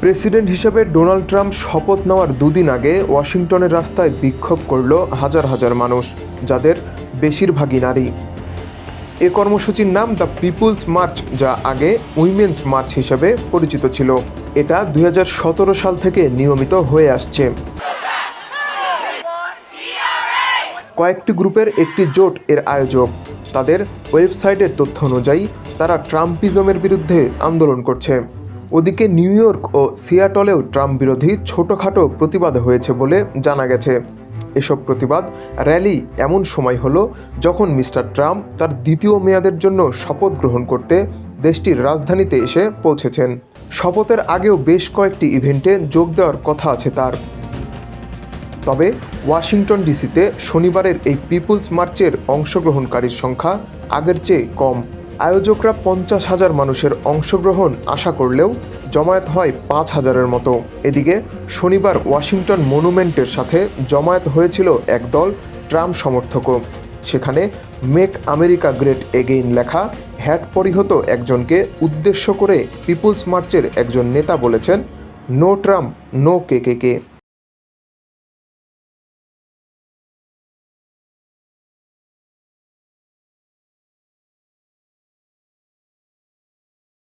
President হিসেবে Donald Trump শপথ নেওয়ার দুদিন আগে ওয়াশিংটনের রাস্তায় বিক্ষোভ করল হাজার হাজার মানুষ, যাদের বেশিরভাগই নারী। এ কর্মসূচির নাম দ্য পিপুলস মার্চ, যা আগে উইমেন্স মার্চ হিসেবে পরিচিত ছিল। এটা 2017 সাল থেকে নিয়মিত হয়ে আসছে। কয়েকটি গ্রুপের একটি জোট এর আয়োজক। তাদের ওয়েবসাইটের তথ্য অনুযায়ী তারা ট্রাম্পিজমের বিরুদ্ধে আন্দোলন করছে। ওদিকে নিউ ইয়র্ক ও সিয়াটলেও ট্রাম্প বিরোধী ছোটোখাটো প্রতিবাদ হয়েছে বলে জানা গেছে। এসব প্রতিবাদ র্যালি এমন সময় হলো যখন মিস্টার ট্রাম্প তার দ্বিতীয় মেয়াদের জন্য শপথ গ্রহণ করতে দেশটির রাজধানীতে এসে পৌঁছেছেন। শপথের আগেও বেশ কয়েকটি ইভেন্টে যোগ দেওয়ার কথা আছে তার। তবে ওয়াশিংটন ডিসিতে শনিবারের এই পিপুলস মার্চের অংশগ্রহণকারীর সংখ্যা আগের চেয়ে কম। আয়োজকরা 50,000 মানুষের অংশগ্রহণ আশা করলেও জমায়েত হয় 5,000-এর মতো। এদিকে শনিবার ওয়াশিংটন মনুমেন্টের সাথে জমায়েত হয়েছিল একদল ট্রাম্প সমর্থকও। সেখানে মেক আমেরিকা গ্রেট এগেইন লেখা হ্যাট পরিহত একজনকে উদ্দেশ্য করে পিপুলস মার্চের একজন নেতা বলেছেন, নো ট্রাম্প, নো কেকেকে।